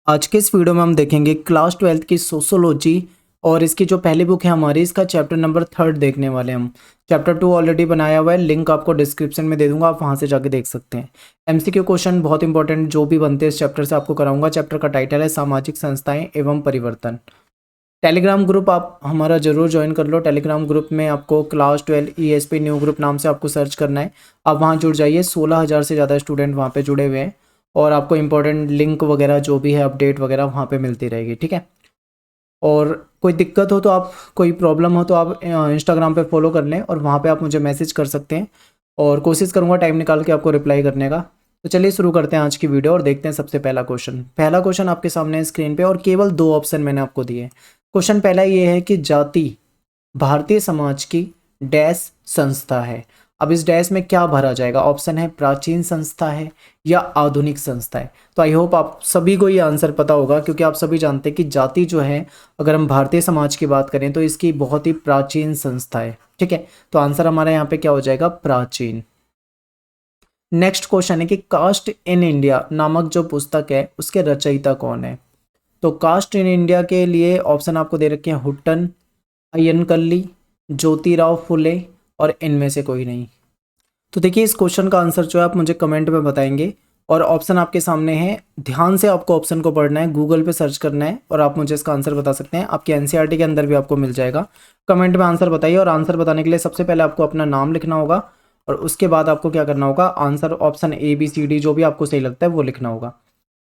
आज के इस वीडियो में हम देखेंगे क्लास 12th की सोशोलॉजी और इसकी जो पहली बुक है हमारी, इसका चैप्टर नंबर 3 देखने वाले हैं हम। चैप्टर 2 ऑलरेडी बनाया हुआ है, लिंक आपको डिस्क्रिप्शन में दे दूंगा, आप वहां से जाके देख सकते हैं। एमसीक्यू क्वेश्चन बहुत इंपॉर्टेंट जो भी बनते हैं इस चैप्टर से आपको कराऊंगा। चैप्टर का टाइटल है सामाजिक संस्थाएं एवं परिवर्तन। टेलीग्राम ग्रुप आप हमारा जरूर ज्वाइन कर लो। टेलीग्राम ग्रुप में आपको क्लास 12 ईएसपी न्यू ग्रुप नाम से आपको सर्च करना है, आप वहाँ जुड़ जाइए। 16,000 से ज़्यादा स्टूडेंट वहाँ पे जुड़े हुए हैं और आपको इंपॉर्टेंट लिंक वगैरह जो भी है अपडेट वगैरह वहाँ पे मिलती रहेगी, ठीक है। और कोई दिक्कत हो तो आप, कोई प्रॉब्लम हो तो आप इंस्टाग्राम पे फॉलो कर लें और वहाँ पे आप मुझे मैसेज कर सकते हैं और कोशिश करूँगा टाइम निकाल के आपको रिप्लाई करने का। तो चलिए शुरू करते हैं आज की वीडियो और देखते हैं सबसे पहला क्वेश्चन। पहला क्वेश्चन आपके सामने है स्क्रीन पे और केवल 2 ऑप्शन मैंने आपको दिए। क्वेश्चन पहला ये है कि जाति भारतीय समाज की डैश संस्था है। अब इस डैश में क्या भरा जाएगा? ऑप्शन है प्राचीन संस्था है या आधुनिक संस्था है। तो आई होप आप सभी को ये आंसर पता होगा, क्योंकि आप सभी जानते हैं कि जाति जो है, अगर हम भारतीय समाज की बात करें तो इसकी बहुत ही प्राचीन संस्था है, ठीक है। तो आंसर हमारा यहाँ पे क्या हो जाएगा? प्राचीन। नेक्स्ट क्वेश्चन है कि कास्ट इन इंडिया नामक जो पुस्तक है उसके रचयिता कौन है? तो कास्ट इन इंडिया के लिए ऑप्शन आपको दे रखे हैं हुट्टन, अय्यनकल्ली, ज्योतिराव फुले और इनमें से कोई नहीं। तो देखिए इस क्वेश्चन का आंसर जो है आप मुझे कमेंट में बताएंगे और ऑप्शन आपके सामने है। ध्यान से आपको ऑप्शन को पढ़ना है, गूगल पे सर्च करना है और आप मुझे इसका आंसर बता सकते हैं। आपके एनसीईआरटी के अंदर भी आपको मिल जाएगा। कमेंट में आंसर बताइए और आंसर बताने के लिए सबसे पहले आपको अपना नाम लिखना होगा और उसके बाद आपको क्या करना होगा? आंसर ऑप्शन ABCD जो भी आपको सही लगता है वो लिखना होगा।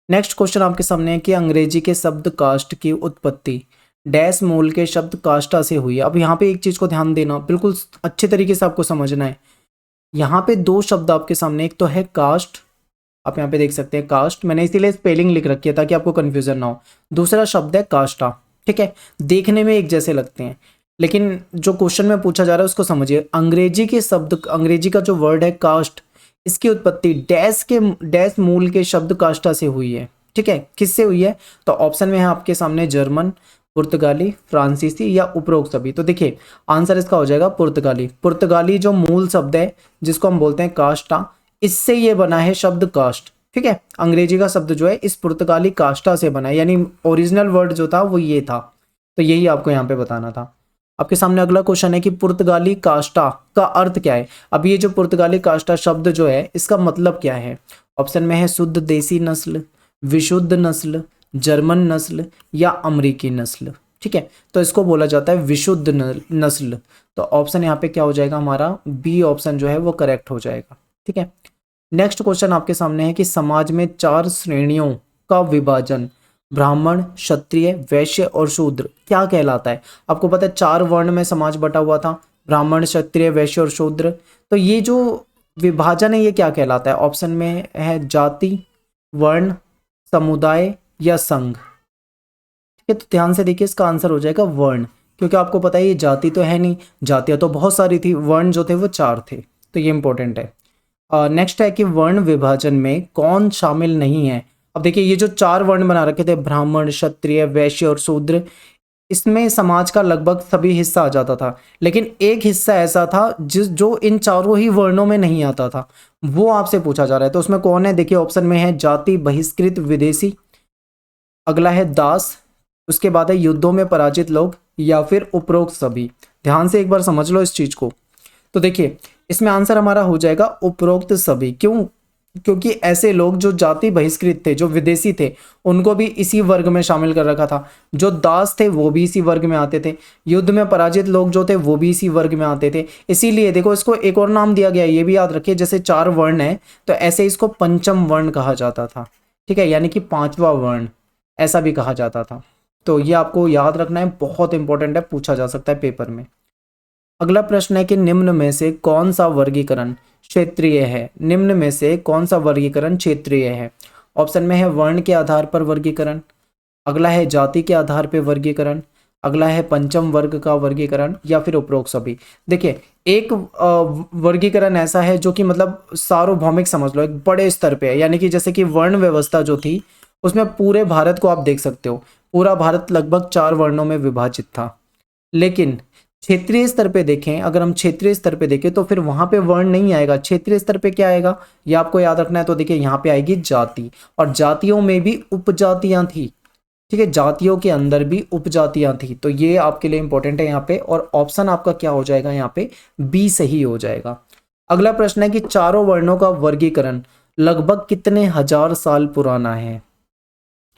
नेक्स्ट क्वेश्चन आपके सामने है कि अंग्रेजी के शब्द कास्ट की उत्पत्ति डैश मूल के शब्द कास्टा से हुई है। अब यहाँ पे एक चीज को ध्यान देना, बिल्कुल अच्छे तरीके से आपको समझना है। यहाँ पे 2 शब्द आपके सामने, एक तो है कास्ट, आप यहाँ पे देख सकते हैं कास्ट, मैंने इसीलिए स्पेलिंग लिख रखी है ताकि आपको कंफ्यूजन ना हो। दूसरा शब्द है कास्टा, ठीक है। देखने में एक जैसे लगते हैं लेकिन जो क्वेश्चन में पूछा जा रहा है उसको समझिए। अंग्रेजी के शब्द, अंग्रेजी का जो वर्ड है कास्ट, इसकी उत्पत्ति डैश मूल के शब्द कास्टा से हुई है, ठीक है। किससे हुई है? तो ऑप्शन में है आपके सामने जर्मन, पुर्तगाली, फ्रांसीसी या उपरोक्त सभी। तो देखिए आंसर इसका हो जाएगा पुर्तगाली। पुर्तगाली जो मूल शब्द है जिसको हम बोलते हैं कास्टा, इससे ये बना है शब्द कास्ट, ठीक है। अंग्रेजी का शब्द जो है इस पुर्तगाली कास्टा से बना है, यानी ओरिजिनल वर्ड जो था वो ये था। तो यही आपको यहाँ पे बताना था। आपके सामने अगला क्वेश्चन है कि पुर्तगाली कास्टा का अर्थ क्या है। अब ये जो पुर्तगाली कास्टा शब्द जो है इसका मतलब क्या है? ऑप्शन में है शुद्ध देसी नस्ल, विशुद्ध नस्ल, जर्मन नस्ल या अमेरिकी नस्ल, ठीक है। तो इसको बोला जाता है विशुद्ध नस्ल। तो ऑप्शन यहाँ पे क्या हो जाएगा? हमारा बी ऑप्शन जो है वो करेक्ट हो जाएगा, ठीक है। नेक्स्ट क्वेश्चन आपके सामने है कि समाज में 4 श्रेणियों का विभाजन ब्राह्मण, क्षत्रिय, वैश्य और शूद्र क्या कहलाता है? आपको पता है 4 वर्ण में समाज बटा हुआ था, ब्राह्मण, क्षत्रिय, वैश्य और शूद्र। तो ये जो विभाजन है ये क्या कहलाता है? ऑप्शन में है जाति, वर्ण, समुदाय या संघ, ठीक है। तो ध्यान से देखिए इसका आंसर हो जाएगा वर्ण, क्योंकि आपको पता है ये जाति तो है नहीं, जातियां तो बहुत सारी थी, वर्ण जो थे वो 4 थे। तो ये इंपॉर्टेंट है। नेक्स्ट है कि वर्ण विभाजन में कौन शामिल नहीं है। अब देखिए ये जो 4 वर्ण बना रखे थे, ब्राह्मण, क्षत्रिय, वैश्य और शूद्र, इसमें समाज का लगभग सभी हिस्सा आ जाता था, लेकिन एक हिस्सा ऐसा था जो इन चारों ही वर्णों में नहीं आता था, वो आपसे पूछा जा रहा है। तो उसमें कौन है? देखिए ऑप्शन में है जाति, बहिष्कृत, विदेशी, अगला है दास, उसके बाद है युद्धों में पराजित लोग या फिर उपरोक्त सभी। ध्यान से एक बार समझ लो इस चीज को। तो देखिए इसमें आंसर हमारा हो जाएगा उपरोक्त सभी। क्यों? क्योंकि ऐसे लोग जो जाति बहिष्कृत थे, जो विदेशी थे, उनको भी इसी वर्ग में शामिल कर रखा था। जो दास थे वो भी इसी वर्ग में आते थे, युद्ध में पराजित लोग जो थे वो भी इसी वर्ग में आते थे। इसीलिए देखो इसको एक और नाम दिया गया, ये भी याद रखिए। जैसे 4 वर्ण है तो ऐसे इसको पंचम वर्ण कहा जाता था, ठीक है, यानी कि 5वां वर्ण ऐसा भी कहा जाता था। तो ये आपको याद रखना है, बहुत इंपॉर्टेंट है, पूछा जा सकता है पेपर में। अगला प्रश्न है कि निम्न में से कौन सा वर्गीकरण क्षेत्रीय है? निम्न में से कौन सा वर्गीकरण क्षेत्रीय है? ऑप्शन में है वर्ण के आधार पर वर्गीकरण, अगला है जाति के आधार पर वर्गीकरण, अगला है पंचम वर्ग का वर्गीकरण या फिर उपरोक्त सभी। देखिए एक वर्गीकरण ऐसा है जो कि मतलब सार्वभौमिक समझ लो, एक बड़े स्तर पे है, यानी कि जैसे कि वर्ण व्यवस्था जो थी उसमें पूरे भारत को आप देख सकते हो, पूरा भारत लगभग 4 वर्णों में विभाजित था। लेकिन क्षेत्रीय स्तर पे देखें, अगर हम क्षेत्रीय स्तर पे देखें तो फिर वहां पे वर्ण नहीं आएगा, क्षेत्रीय स्तर पे क्या आएगा ये आपको याद रखना है। तो देखिए यहाँ पे आएगी जाति, और जातियों में भी उपजातियां थी, ठीक है, जातियों के अंदर भी उपजातियां थी। तो ये आपके लिए इंपॉर्टेंट है यहाँ पे, और ऑप्शन आपका क्या हो जाएगा यहाँ पे, बी सही हो जाएगा। अगला प्रश्न है कि चारों वर्णों का वर्गीकरण लगभग कितने हजार साल पुराना है,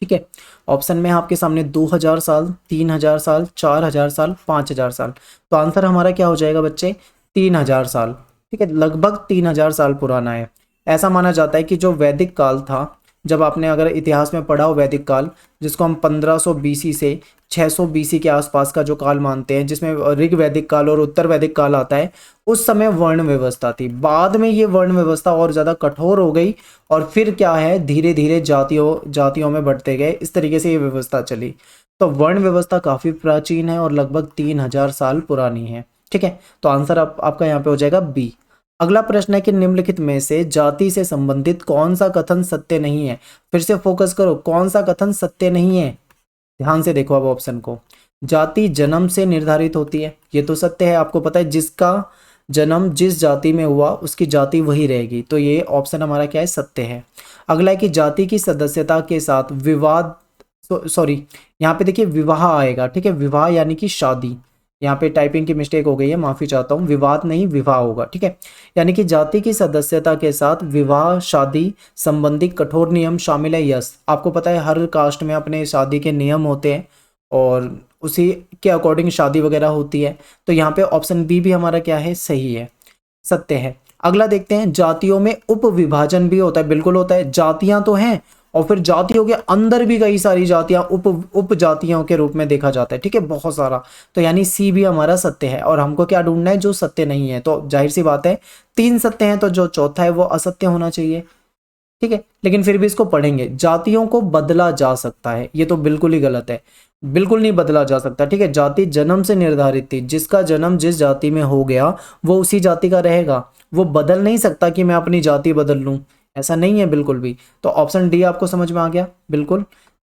ठीक है। ऑप्शन में आपके सामने 2000 साल, 3000 साल, 4000 साल, 5000 साल। तो आंसर हमारा क्या हो जाएगा बच्चे, 3000 साल, ठीक है, लगभग 3000 साल पुराना है। ऐसा माना जाता है कि जो वैदिक काल था, जब आपने अगर इतिहास में पढ़ा हो वैदिक काल, जिसको हम 1500 बीसी से 600 बीसी के आसपास का जो काल मानते हैं, जिसमें ऋग वैदिक काल और उत्तर वैदिक काल आता है, उस समय वर्ण व्यवस्था थी। बाद में ये वर्ण व्यवस्था और ज़्यादा कठोर हो गई, और फिर क्या है, धीरे धीरे जातियों में बढ़ते गए, इस तरीके से ये व्यवस्था चली। तो वर्ण व्यवस्था काफ़ी प्राचीन है और लगभग 3000 साल पुरानी है, ठीक है। तो आंसर आपका यहाँ पे हो जाएगा बी। अगला प्रश्न है कि निम्नलिखित में से जाति से संबंधित कौन सा कथन सत्य नहीं है। फिर से फोकस करो, कौन सा कथन सत्य नहीं है, ध्यान से देखो अब ऑप्शन को। जाति जन्म से निर्धारित होती है, ये तो सत्य है, आपको पता है जिसका जन्म जिस जाति में हुआ उसकी जाति वही रहेगी, तो ये ऑप्शन हमारा क्या है, सत्य है। अगला है कि जाति की सदस्यता के साथ विवाद, सॉरी यहाँ पे देखिए विवाह आएगा, ठीक है, विवाह यानी कि शादी, यहाँ पे टाइपिंग की मिस्टेक हो गई है, माफी चाहता हूँ, विवाद नहीं विवाह होगा, ठीक है। यानी कि जाति की सदस्यता के साथ विवाह शादी संबंधी कठोर नियम शामिल है, यस। आपको पता है हर कास्ट में अपने शादी के नियम होते हैं, और उसी के अकॉर्डिंग शादी वगैरह होती है। तो यहाँ पे ऑप्शन बी भी हमारा क्या है, सही है, सत्य है। अगला देखते हैं, जातियों में उप विभाजन भी होता है, बिल्कुल होता है, जातियां तो हैं और फिर जातियों के अंदर भी कई सारी जातियां उप जातियों के रूप में देखा जाता है, ठीक है, बहुत सारा। तो यानी सी भी हमारा सत्य है, और हमको क्या ढूंढना है, जो सत्य नहीं है। तो जाहिर सी बात है 3 सत्य हैं, तो जो चौथा है वो असत्य होना चाहिए, ठीक है। लेकिन फिर भी इसको पढ़ेंगे, जातियों को बदला जा सकता है, ये तो बिल्कुल ही गलत है, बिल्कुल नहीं बदला जा सकता, ठीक है। जाति जन्म से निर्धारित थी, जिसका जन्म जिस जाति में हो गया वो उसी जाति का रहेगा, वो बदल नहीं सकता कि मैं अपनी जाति बदल लूं, ऐसा नहीं है बिल्कुल भी। तो ऑप्शन डी आपको समझ में आ गया, बिल्कुल।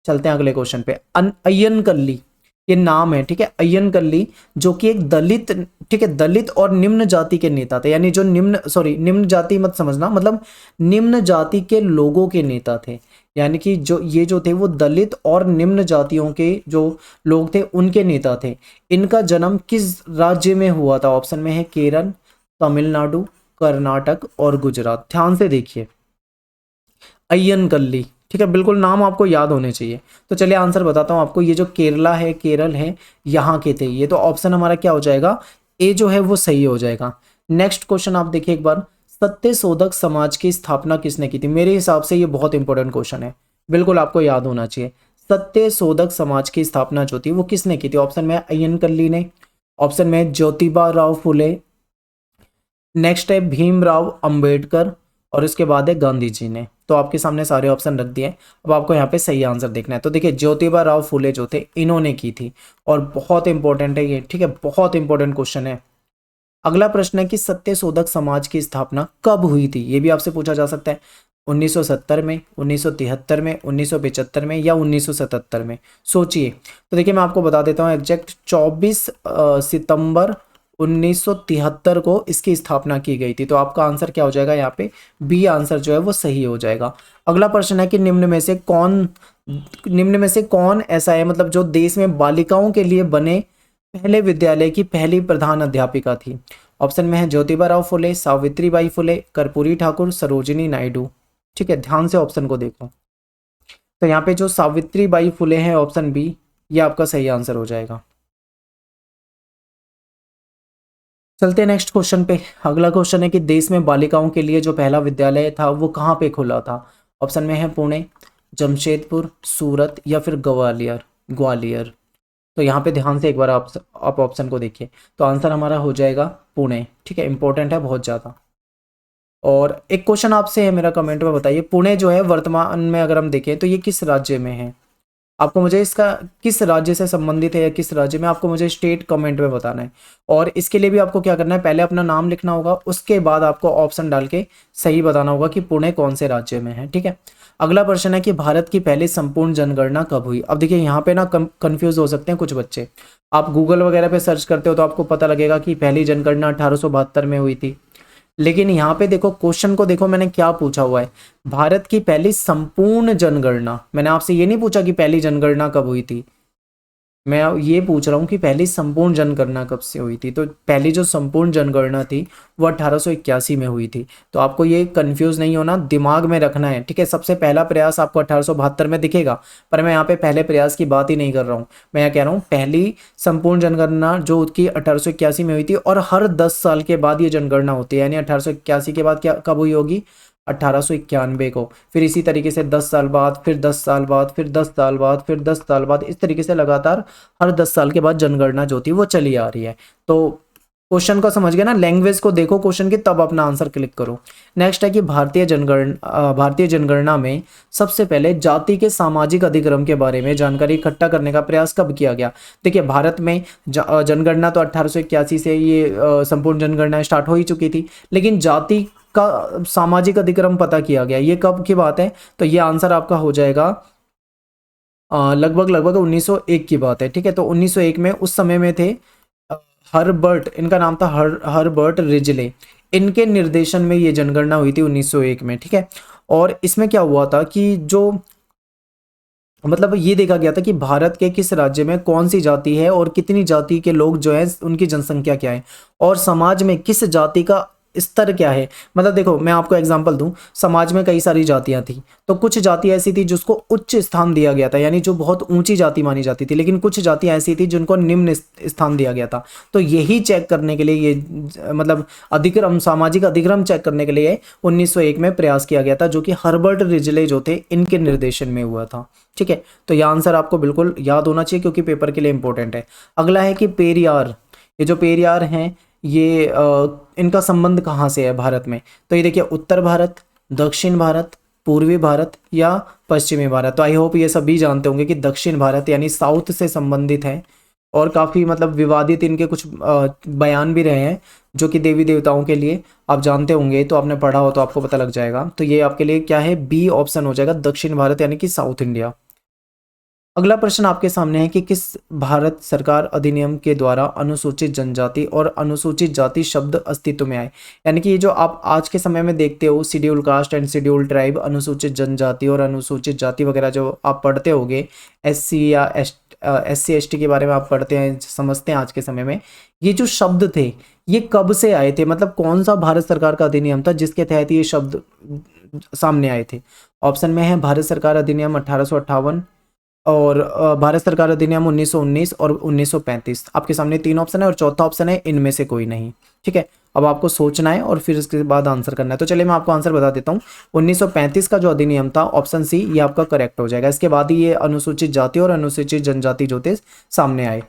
चलते हैं अगले क्वेश्चन पे। अय्यनकल्ली ये नाम है, ठीक है, अय्यनकल्ली, जो कि एक दलित, ठीक है, दलित और निम्न जाति के नेता थे, यानी जो निम्न जाति मत समझना, मतलब निम्न जाति के लोगों के नेता थे, यानी कि जो ये जो थे वो दलित और निम्न जातियों के जो लोग थे उनके नेता थे। इनका जन्म किस राज्य में हुआ था, ऑप्शन में है केरल, तमिलनाडु, कर्नाटक और गुजरात। ध्यान से देखिए, अय्यनकल्ली, ठीक है, बिल्कुल नाम आपको याद होने चाहिए। तो चलिए आंसर बताता हूँ आपको, ये जो केरला है, केरल है, यहाँ के थे ये। तो ऑप्शन हमारा क्या हो जाएगा, ए जो है वो सही हो जाएगा। नेक्स्ट क्वेश्चन आप देखिए एक बार, सत्यशोधक समाज की स्थापना किसने की थी। मेरे हिसाब से ये बहुत इंपॉर्टेंट क्वेश्चन है, बिल्कुल आपको याद होना चाहिए। सत्यशोधक समाज की स्थापना जो थी वो किसने की थी। ऑप्शन में अय्यनकल्ली ने, ऑप्शन में ज्योतिबा राव फुले, नेक्स्ट है भीमराव अंबेडकर, और इसके बाद है गांधी जी ने। तो आपके सामने सारे ऑप्शन रख दिए, अब आपको यहाँ पे सही आंसर देखना है। तो देखिए ज्योतिबा राव फुले जो थे इन्होंने की थी, और बहुत इंपॉर्टेंट है ये, ठीक है, बहुत इंपॉर्टेंट क्वेश्चन है। अगला प्रश्न है कि सत्यशोधक समाज की स्थापना कब हुई थी, ये भी आपसे पूछा जा सकता है। 1970 में, 1973 में, 1975 में या 1977 में, सोचिए। तो देखिए मैं आपको बता देता हूँ एग्जैक्ट 24 सितंबर 1973 को इसकी स्थापना की गई थी। तो आपका आंसर क्या हो जाएगा यहाँ पे, बी आंसर जो है वो सही हो जाएगा। अगला प्रश्न है कि निम्न में से कौन ऐसा है, मतलब जो देश में बालिकाओं के लिए बने पहले विद्यालय की पहली प्रधान अध्यापिका थी। ऑप्शन में है ज्योतिबा राव फुले, सावित्रीबाई फुले, कर्पूरी ठाकुर, सरोजिनी नायडू, ठीक है, ध्यान से ऑप्शन को देखो। तो यहाँ पे जो सावित्रीबाई फुले हैं, ऑप्शन बी, ये आपका सही आंसर हो जाएगा। चलते हैं नेक्स्ट क्वेश्चन पे। अगला क्वेश्चन है कि देश में बालिकाओं के लिए जो पहला विद्यालय था वो कहाँ पे खुला था। ऑप्शन में है पुणे, जमशेदपुर, सूरत या फिर ग्वालियर ग्वालियर। तो यहाँ पे ध्यान से एक बार आप ऑप्शन को देखिए। तो आंसर हमारा हो जाएगा पुणे, ठीक है, इंपॉर्टेंट है बहुत ज़्यादा। और एक क्वेश्चन आपसे है मेरा, कमेंट में बताइए, पुणे जो है वर्तमान में अगर हम देखें तो ये किस राज्य में है। आपको मुझे इसका किस राज्य से संबंधित है या किस राज्य में, आपको मुझे स्टेट कमेंट में बताना है। और इसके लिए भी आपको क्या करना है, पहले अपना नाम लिखना होगा, उसके बाद आपको ऑप्शन डाल के सही बताना होगा कि पुणे कौन से राज्य में है, ठीक है। अगला प्रश्न है कि भारत की पहली संपूर्ण जनगणना कब हुई। अब देखिए यहाँ पे ना कंफ्यूज हो सकते हैं कुछ बच्चे। आप गूगल वगैरह पे सर्च करते हो तो आपको पता लगेगा कि पहली जनगणना 1872 में हुई थी, लेकिन यहाँ पे देखो क्वेश्चन को देखो मैंने क्या पूछा हुआ है, भारत की पहली संपूर्ण जनगणना। मैंने आपसे ये नहीं पूछा कि पहली जनगणना कब हुई थी, मैं ये पूछ रहा हूँ कि पहली संपूर्ण जनगणना कब से हुई थी। तो पहली जो संपूर्ण जनगणना थी वो 1881 में हुई थी। तो आपको ये कंफ्यूज नहीं होना, दिमाग में रखना है, ठीक है। सबसे पहला प्रयास आपको 1872 में दिखेगा, पर मैं यहाँ पे पहले प्रयास की बात ही नहीं कर रहा हूँ। मैं यहाँ कह रहा हूँ पहली संपूर्ण जनगणना जो उसकी 1881 में हुई थी, और हर 10 साल के बाद ये जनगणना होती है, यानी 1881 के बाद क्या कब हुई होगी, 1891 को। फिर इसी तरीके से 10 साल बाद, फिर 10 साल बाद, फिर 10 साल बाद, फिर 10 साल बाद, इस तरीके से लगातार हर 10 साल के बाद जनगणना जो थी वो चली आ रही है। तो क्वेश्चन को समझ गए ना, लैंग्वेज को देखो क्वेश्चन की, तब अपना आंसर क्लिक करो। नेक्स्ट है कि भारतीय जनगणना में सबसे पहले जाति के सामाजिक अधिक्रम के बारे में जानकारी इकट्ठा करने का प्रयास कब किया गया। देखिए भारत में जनगणना तो 1881 से ये संपूर्ण जनगणना स्टार्ट हो ही चुकी थी, लेकिन जाति का सामाजिक अधिक्रम पता किया गया, ये कब की बात है, तो ये आंसर आपका हो जाएगा लगभग 1901 की बात है, ठीक है। तो 1901 में उस समय में थे हर्बर्ट, इनका नाम था हर्बर्ट रिजले, इनके निर्देशन में ये जनगणना हुई थी 1901 में, ठीक है। और इसमें क्या हुआ था कि जो मतलब ये देखा गया था कि भारत के किस राज्य में कौन सी जाति है और कितनी जाति के लोग जो है उनकी जनसंख्या क्या है, और समाज में किस जाति का स्तर क्या है। मतलब देखो मैं आपको एग्जांपल दूं, समाज में कई सारी जातियां थी, तो कुछ जाति ऐसी थी जिसको उच्च स्थान दिया गया था, यानी जो बहुत ऊंची जाति मानी जाती थी, लेकिन कुछ जातियां ऐसी थी जिनको निम्न स्थान दिया गया था। तो यही चेक करने के लिए ये मतलब अधिक्रम, सामाजिक अधिक्रम चेक करने के लिए 1901 में प्रयास किया गया था, जो कि हर्बर्ट रिजले जो थे इनके निर्देशन में हुआ था, ठीक है। तो यह आंसर आपको बिल्कुल याद होना चाहिए क्योंकि पेपर के लिए इंपॉर्टेंट है। अगला है कि पेरियार, ये जो पेरियार हैं ये इनका संबंध कहाँ से है भारत में। तो ये देखिए उत्तर भारत, दक्षिण भारत, पूर्वी भारत या पश्चिमी भारत। तो आई होप ये सभी जानते होंगे कि दक्षिण भारत यानी साउथ से संबंधित है, और काफ़ी मतलब विवादित इनके कुछ बयान भी रहे हैं जो कि देवी देवताओं के लिए, आप जानते होंगे, तो आपने पढ़ा हो तो आपको पता लग जाएगा। तो ये आपके लिए क्या है, बी ऑप्शन हो जाएगा, दक्षिण भारत यानी कि साउथ इंडिया। अगला प्रश्न आपके सामने है कि किस भारत सरकार अधिनियम के द्वारा अनुसूचित जनजाति और अनुसूचित जाति शब्द अस्तित्व में आए। यानी कि ये जो आप आज के समय में देखते हो schedule caste and schedule tribe, अनुसूचित जनजाति और अनुसूचित जाति वगैरह जो आप पढ़ते होगे, एससी या SC ST के बारे में आप पढ़ते हैं, समझते हैं आज के समय में, ये जो शब्द थे ये कब से आए थे, मतलब कौन सा भारत सरकार का अधिनियम था जिसके तहत ये शब्द सामने आए थे। ऑप्शन में है भारत सरकार अधिनियम 1858, और भारत सरकार अधिनियम 1919 और 1935। आपके सामने तीन ऑप्शन है और चौथा ऑप्शन है इनमें से कोई नहीं, ठीक है। अब आपको सोचना है और फिर इसके बाद आंसर करना है। तो चलिए मैं आपको आंसर बता देता हूँ। 1935 का जो अधिनियम था, ऑप्शन सी, ये आपका करेक्ट हो जाएगा। इसके बाद ही ये अनुसूचित जाति और अनुसूचित जनजाति जो थे सामने आए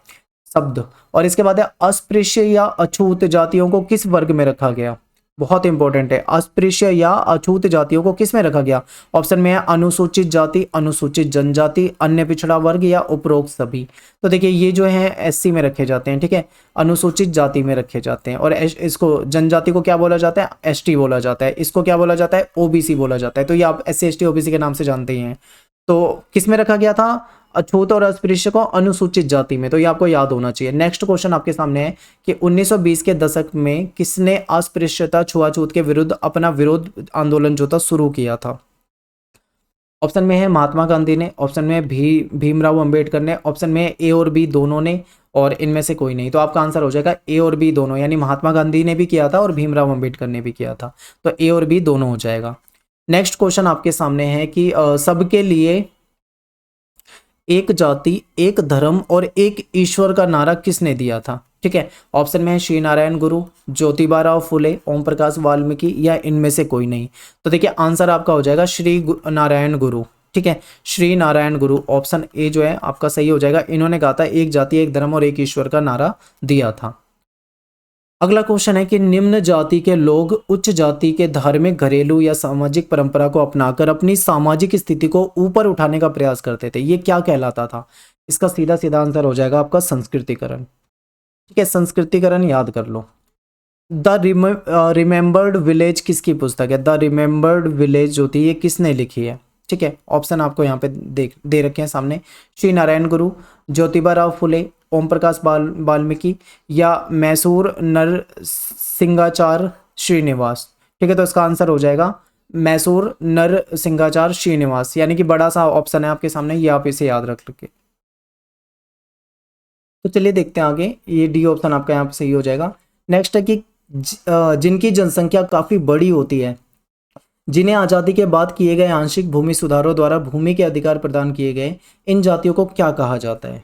शब्द। और इसके बाद है अस्पृश्य या अछूत जातियों को किस वर्ग में रखा गया। बहुत इंपॉर्टेंट है, अस्पृश्य या अछूत जातियों को किस में रखा गया। ऑप्शन में है अनुसूचित जाति, अनुसूचित जनजाति, अन्य पिछड़ा वर्ग या उपरोक्त सभी। तो देखिए ये जो है SC में रखे जाते हैं, ठीक है, अनुसूचित जाति में रखे जाते हैं। और इसको जनजाति को क्या बोला जाता है, ST बोला जाता है। इसको क्या बोला जाता है, OBC बोला जाता है। तो ये आप SC ST OBC के नाम से जानते ही हैं। तो किस में रखा गया था, अछूत और अस्पृश्य को अनुसूचित जाति में। तो ये आपको याद होना चाहिए। नेक्स्ट क्वेश्चन आपके सामने है कि 1920 के दशक में किसने अस्पृश्यता छुआछूत के विरुद्ध अपना विरोध आंदोलन जो था शुरू किया था। ऑप्शन में है महात्मा गांधी ने, ऑप्शन में भीमराव अंबेडकर ने, ऑप्शन में A और B दोनों ने, और इनमें से कोई नहीं। तो आपका आंसर हो जाएगा A और B दोनों, यानी महात्मा गांधी ने भी किया था और भीमराव अंबेडकर ने भी किया था। तो A और B दोनों हो जाएगा। नेक्स्ट क्वेश्चन आपके सामने है कि सबके लिए एक जाति, एक धर्म और एक ईश्वर का नारा किसने दिया था, ठीक है। ऑप्शन में है श्री नारायण गुरु, ज्योतिबा राव फुले, ओम प्रकाश वाल्मीकि या इनमें से कोई नहीं। तो देखिए आंसर आपका हो जाएगा श्री नारायण गुरु, ठीक है, श्री नारायण गुरु। ऑप्शन ए जो है आपका सही हो जाएगा। इन्होंने कहा था एक जाति, एक धर्म और एक ईश्वर का नारा दिया था। अगला क्वेश्चन है कि निम्न जाति के लोग उच्च जाति के धार्मिक, घरेलू या सामाजिक परंपरा को अपनाकर अपनी सामाजिक स्थिति को ऊपर उठाने का प्रयास करते थे। ये क्या कहलाता था। इसका सीधा सीधा आंसर हो जाएगा आपका संस्कृतिकरण, ठीक है, संस्कृतिकरण याद कर लो। द रिमेम्बर्ड विलेज किसकी पुस्तक है, द रिमेम्बर्ड विलेज जो थी ये किसने लिखी है। ठीक है, ऑप्शन आपको यहाँ पे दे रखे हैं सामने। श्री नारायण गुरु, ज्योतिबा राव फुले, ओम प्रकाश वाल्मीकि या मैसूर नरसिंहाचार्य श्रीनिवास। ठीक है, तो इसका आंसर हो जाएगा मैसूर नरसिंहाचार्य श्रीनिवास, यानी कि बड़ा सा ऑप्शन है आपके सामने, ये आप इसे याद रख लीजिए। तो चलिए देखते हैं आगे, ये डी ऑप्शन आपका यहाँ पे सही हो जाएगा। नेक्स्ट है कि जिनकी जनसंख्या काफ़ी बड़ी होती है, जिन्हें आज़ादी के बाद किए गए आंशिक भूमि सुधारों द्वारा भूमि के अधिकार प्रदान किए गए, इन जातियों को क्या कहा जाता है।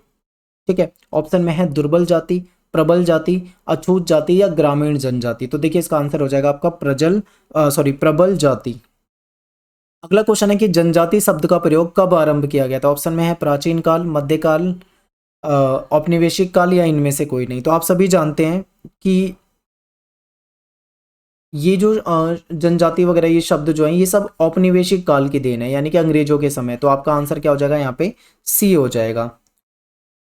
ठीक है, ऑप्शन में है दुर्बल जाति, प्रबल जाति, अछूत जाति या ग्रामीण जनजाति। तो देखिए इसका आंसर हो जाएगा आपका प्रबल जाति। अगला क्वेश्चन है कि जनजाति शब्द का प्रयोग कब आरंभ किया गया था। ऑप्शन में है प्राचीन काल, मध्यकाल, औपनिवेशिक काल या इनमें से कोई नहीं। तो आप सभी जानते हैं कि ये जो जनजाति वगैरह ये शब्द जो हैं ये सब औपनिवेशिक काल की देन है, यानी कि अंग्रेजों के समय। तो आपका आंसर क्या हो जाएगा यहाँ पे, सी हो जाएगा।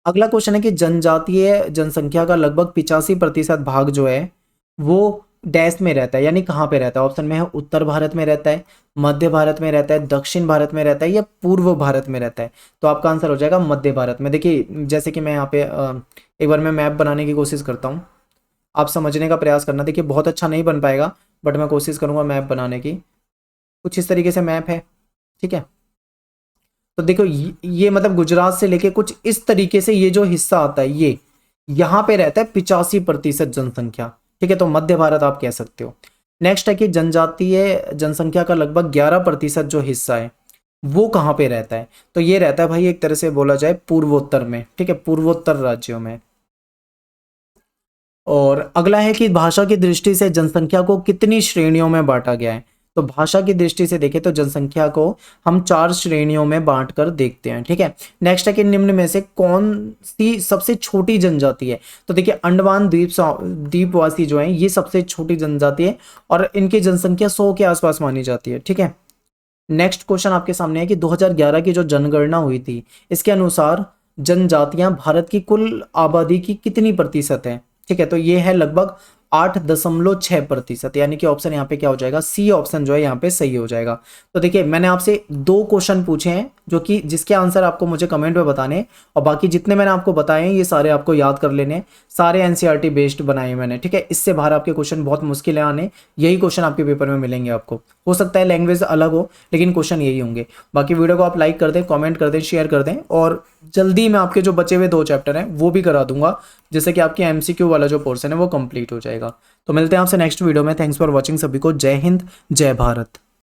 अगला क्वेश्चन है कि जनजातीय जनसंख्या का लगभग 85% भाग जो है वो डैश में रहता है, यानी कहाँ पे रहता है। ऑप्शन में है उत्तर भारत में रहता है, मध्य भारत में रहता है, दक्षिण भारत में रहता है या पूर्व भारत में रहता है। तो आपका आंसर हो जाएगा मध्य भारत में। देखिए जैसे कि मैं यहाँ पे एक बार मैं मैप बनाने की कोशिश करता हूँ, आप समझने का प्रयास करना। देखिए बहुत अच्छा नहीं बन पाएगा, बट मैं कोशिश करूँगा मैप बनाने की। कुछ इस तरीके से मैप है, ठीक है। तो देखो ये मतलब गुजरात से लेके कुछ इस तरीके से ये जो हिस्सा आता है ये यहाँ पे रहता है 85% जनसंख्या। ठीक है, तो मध्य भारत आप कह सकते हो। नेक्स्ट है कि जनजातीय जनसंख्या का लगभग 11% जो हिस्सा है वो कहाँ पे रहता है। तो ये रहता है भाई एक तरह से बोला जाए पूर्वोत्तर में। ठीक है, पूर्वोत्तर राज्यों में। और अगला है कि भाषा की दृष्टि से जनसंख्या को कितनी श्रेणियों में बांटा गया है। तो भाषा की दृष्टि से देखें तो जनसंख्या को हम 4 श्रेणियों में बांट कर देखते हैं। ठीक है, नेक्स्ट है कि निम्न में से कौन सी सबसे छोटी जनजाति है। तो देखिए अंडमान द्वीपवासी जो हैं ये सबसे छोटी जनजाति है और इनकी जनसंख्या 100 के आसपास मानी जाती है। ठीक है, नेक्स्ट क्वेश्चन आपके सामने है कि 2011 की जो जनगणना हुई थी इसके अनुसार जनजातियां भारत की कुल आबादी की कितनी प्रतिशत है। ठीक है, तो ये है लगभग 8.6%, यानी कि ऑप्शन यहाँ पे क्या हो जाएगा, सी ऑप्शन जो है यहाँ पे सही हो जाएगा। तो देखिए मैंने आपसे 2 क्वेश्चन पूछे हैं जो कि जिसके आंसर आपको मुझे कमेंट में बताने हैं, और बाकी जितने मैंने आपको बताए हैं ये सारे आपको याद कर लेने हैं। सारे एनसीईआरटी बेस्ड बनाए मैंने। ठीक है, इससे बाहर आपके क्वेश्चन बहुत मुश्किल है आने, यही क्वेश्चन आपके पेपर में मिलेंगे आपको। हो सकता है लैंग्वेज अलग हो लेकिन क्वेश्चन यही होंगे। बाकी वीडियो को आप लाइक कर दें, कॉमेंट कर दें, शेयर कर दें, और जल्दी मैं आपके जो बचे हुए 2 चैप्टर हैं वो भी करा दूंगा, जिससे कि आपकी एमसीक्यू वाला जो पोर्शन है वो कंप्लीट हो जाएगा। तो मिलते हैं आपसे नेक्स्ट वीडियो में। थैंक्स फॉर वॉचिंग सभी को। जय हिंद, जय भारत।